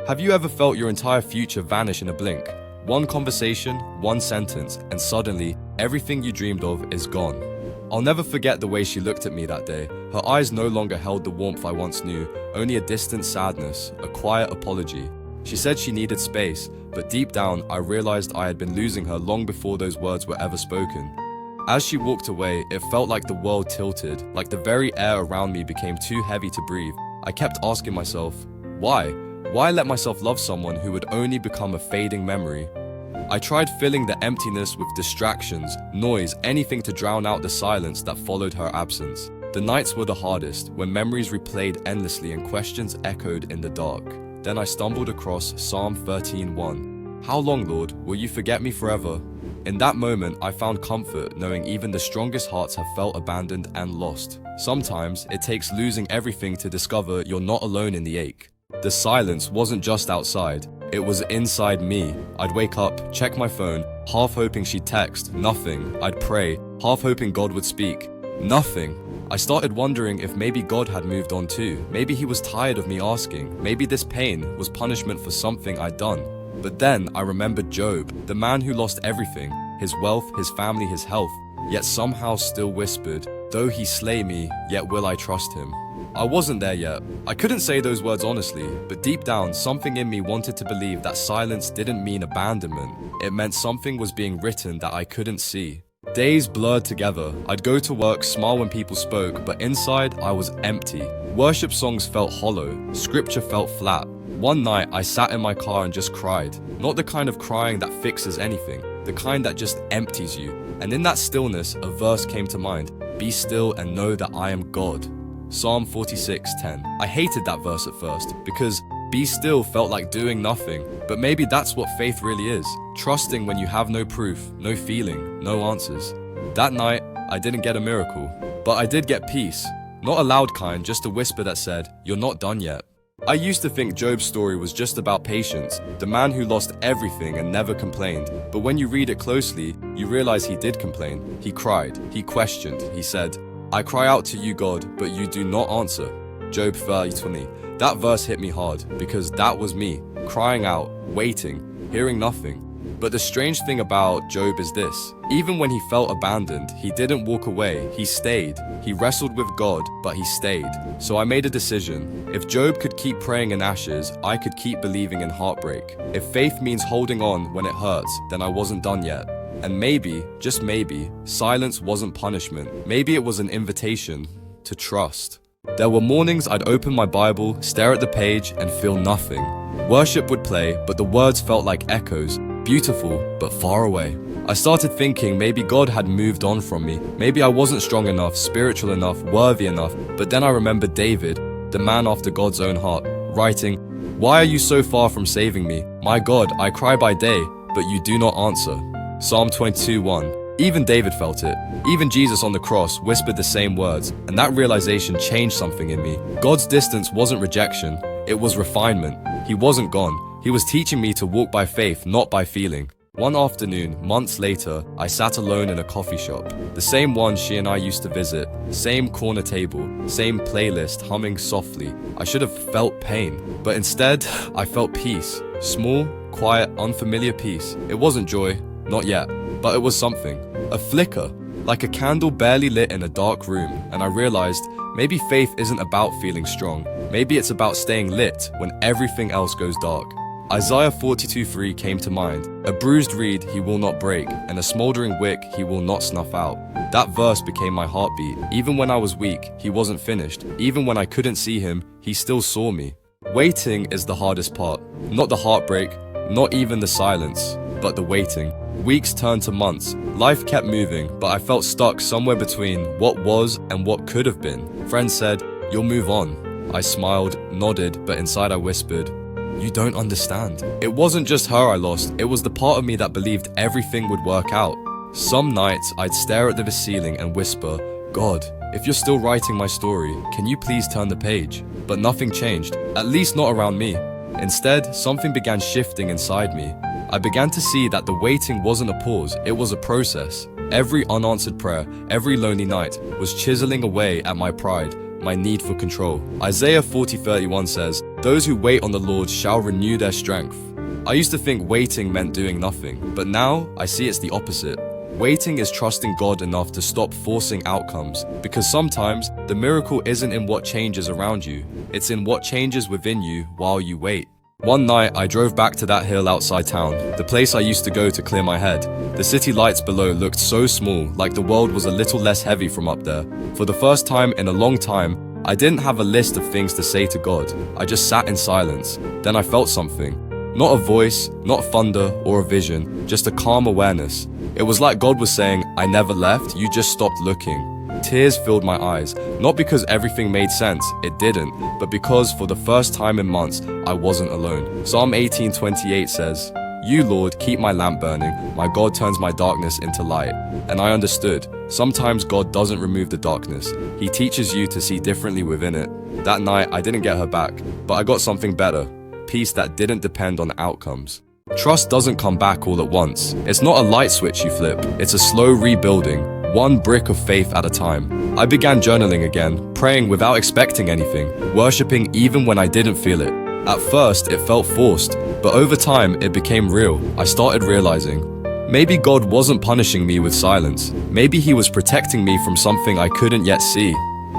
Have you ever felt your entire future vanish in a blink? One conversation, one sentence, and suddenly, everything you dreamed of is gone. I'll never forget the way she looked at me that day. Her eyes no longer held the warmth I once knew, only a distant sadness, a quiet apology. She said she needed space, but deep down, I realized I had been losing her long before those words were ever spoken. As she walked away, it felt like the world tilted, like the very air around me became too heavy to breathe. I kept asking myself, why? Why let myself love someone who would only become a fading memory? I tried filling the emptiness with distractions, noise, anything to drown out the silence that followed her absence. The nights were the hardest, when memories replayed endlessly and questions echoed in the dark. Then I stumbled across Psalm 13:1. How long, Lord, will you forget me forever? In that moment, I found comfort knowing even the strongest hearts have felt abandoned and lost. Sometimes, it takes losing everything to discover you're not alone in the ache. The silence wasn't just outside, it was inside me. I'd wake up, check my phone, half hoping she'd text, nothing. I'd pray, half hoping God would speak, nothing. I started wondering if maybe God had moved on too. Maybe he was tired of me asking. Maybe this pain was punishment for something I'd done. But then I remembered Job, the man who lost everything, his wealth, his family, his health, yet somehow still whispered, though he slay me, yet will I trust him. I wasn't there yet. I couldn't say those words honestly, but deep down, something in me wanted to believe that silence didn't mean abandonment. It meant something was being written that I couldn't see. Days blurred together. I'd go to work, smile when people spoke, but inside I was empty. Worship songs felt hollow. Scripture felt flat. One night, I sat in my car and just cried. Not the kind of crying that fixes anything, the kind that just empties you. And in that stillness, a verse came to mind. Be still and know that I am God. Psalm 46:10. I hated that verse at first because be still felt like doing nothing. But maybe that's what faith really is. Trusting when you have no proof, no feeling, no answers. That night, I didn't get a miracle, but I did get peace. Not a loud kind, just a whisper that said, you're not done yet. I used to think Job's story was just about patience, the man who lost everything and never complained. But when you read it closely, you realize he did complain. He cried, he questioned, he said, I cry out to you, God, but you do not answer. Job 30:20. That verse hit me hard because that was me, crying out, waiting, hearing nothing. But the strange thing about Job is this. Even when he felt abandoned, he didn't walk away, he stayed. He wrestled with God, but he stayed. So I made a decision. If Job could keep praying in ashes, I could keep believing in heartbreak. If faith means holding on when it hurts, then I wasn't done yet. And maybe, just maybe, silence wasn't punishment. Maybe it was an invitation to trust. There were mornings I'd open my Bible, stare at the page, and feel nothing. Worship would play, but the words felt like echoes, beautiful, but far away. I started thinking maybe God had moved on from me. Maybe I wasn't strong enough, spiritual enough, worthy enough. But then I remembered David, the man after God's own heart, writing, why are you so far from saving me? My God, I cry by day, but you do not answer. Psalm 22:1. Even David felt it. Even Jesus on the cross whispered the same words, and that realization changed something in me. God's distance wasn't rejection, it was refinement. He wasn't gone. He was teaching me to walk by faith, not by feeling. One afternoon, months later, I sat alone in a coffee shop. The same one she and I used to visit. Same corner table, same playlist humming softly. I should have felt pain, but instead, I felt peace. Small, quiet, unfamiliar peace. It wasn't joy, not yet, but it was something. A flicker, like a candle barely lit in a dark room, and I realized maybe faith isn't about feeling strong. Maybe it's about staying lit when everything else goes dark. Isaiah 42:3 came to mind. A bruised reed he will not break, and a smoldering wick he will not snuff out. That verse became my heartbeat. Even when I was weak, he wasn't finished. Even when I couldn't see him, he still saw me. Waiting is the hardest part. Not the heartbreak, not even the silence, but the waiting. Weeks turned to months. Life kept moving, but I felt stuck somewhere between what was and what could have been. Friends said, you'll move on. I smiled, nodded, but inside I whispered, you don't understand. It wasn't just her I lost, it was the part of me that believed everything would work out. Some nights I'd stare at the ceiling and whisper, God, if you're still writing my story, can you please turn the page? But nothing changed, at least not around me. Instead, something began shifting inside me. I began to see that the waiting wasn't a pause, it was a process. Every unanswered prayer, every lonely night was chiseling away at my pride, my need for control. Isaiah 40:31 says, Those who wait on the Lord shall renew their strength. I used to think waiting meant doing nothing, but now I see it's the opposite. Waiting is trusting God enough to stop forcing outcomes, because sometimes the miracle isn't in what changes around you, it's in what changes within you while you wait. One night, I drove back to that hill outside town, the place I used to go to clear my head. The city lights below looked so small, like the world was a little less heavy from up there. For the first time in a long time, I didn't have a list of things to say to God. I just sat in silence. Then I felt something. Not a voice, not thunder or a vision, just a calm awareness. It was like God was saying, I never left, you just stopped looking. Tears filled my eyes, not because everything made sense, it didn't, but because for the first time in months, I wasn't alone. Psalm 18:28 says, You, Lord, keep my lamp burning, my God turns my darkness into light. And I understood, sometimes God doesn't remove the darkness, He teaches you to see differently within it. That night, I didn't get her back, but I got something better, peace that didn't depend on outcomes. Trust doesn't come back all at once. It's not a light switch you flip, it's a slow rebuilding, one brick of faith at a time. I began journaling again, praying without expecting anything, worshiping even when I didn't feel it. At first, it felt forced, but over time, it became real. I started realizing, maybe God wasn't punishing me with silence. Maybe He was protecting me from something I couldn't yet see.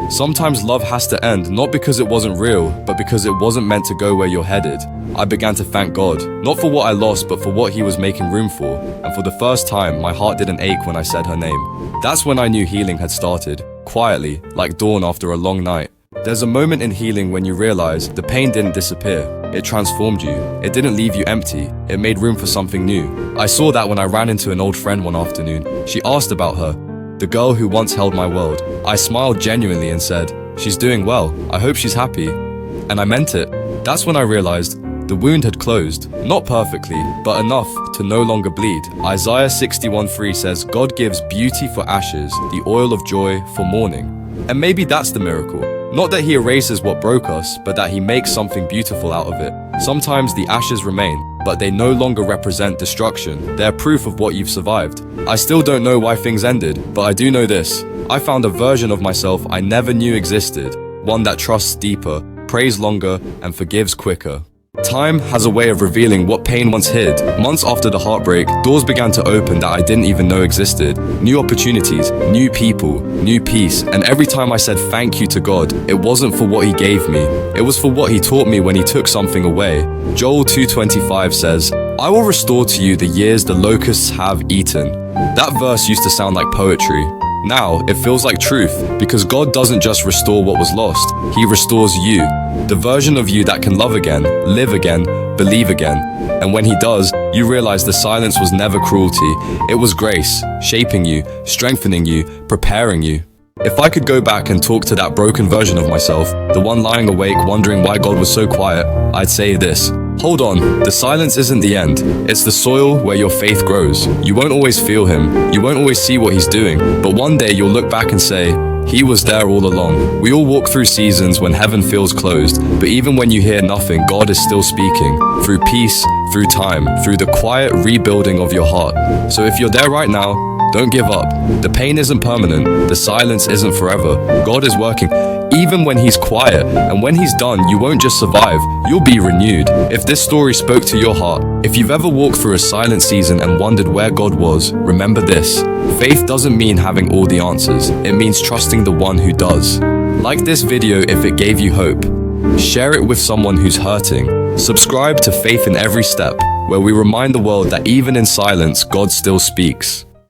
Sometimes love has to end, not because it wasn't real, but because it wasn't meant to go where you're headed. I began to thank God, not for what I lost, but for what He was making room for. And for the first time, my heart didn't ache when I said her name. That's when I knew healing had started, quietly, like dawn after a long night. There's a moment in healing when you realize the pain didn't disappear. It transformed you. It didn't leave you empty. It made room for something new. I saw that when I ran into an old friend one afternoon. She asked about her, the girl who once held my world. I smiled genuinely and said, She's doing well. I hope she's happy. And I meant it. That's when I realized the wound had closed, not perfectly, but enough to no longer bleed. Isaiah 61:3 says, God gives beauty for ashes, the oil of joy for mourning. And maybe that's the miracle. Not that He erases what broke us, but that He makes something beautiful out of it. Sometimes the ashes remain, but they no longer represent destruction. They're proof of what you've survived. I still don't know why things ended, but I do know this. I found a version of myself I never knew existed. One that trusts deeper, prays longer, and forgives quicker. Time has a way of revealing what pain once hid. Months after the heartbreak, doors began to open that I didn't even know existed. New opportunities, new people, new peace, and every time I said thank you to God, it wasn't for what He gave me. It was for what He taught me when He took something away. Joel 2:25 says, I will restore to you the years the locusts have eaten. That verse used to sound like poetry. Now, it feels like truth, because God doesn't just restore what was lost, He restores you. The version of you that can love again, live again, believe again. And when He does, you realize the silence was never cruelty. It was grace, shaping you, strengthening you, preparing you. If I could go back and talk to that broken version of myself, the one lying awake wondering why God was so quiet, I'd say this. Hold on, the silence isn't the end. It's the soil where your faith grows. You won't always feel Him. You won't always see what He's doing. But one day you'll look back and say, He was there all along. We all walk through seasons when heaven feels closed. But even when you hear nothing, God is still speaking. Through peace, through time, through the quiet rebuilding of your heart. So if you're there right now, don't give up. The pain isn't permanent. The silence isn't forever. God is working. Even when He's quiet, and when He's done, you won't just survive, you'll be renewed. If this story spoke to your heart, if you've ever walked through a silent season and wondered where God was, remember this. Faith doesn't mean having all the answers. It means trusting the one who does. Like this video if it gave you hope. Share it with someone who's hurting. Subscribe to Faith in Every Step, where we remind the world that even in silence, God still speaks.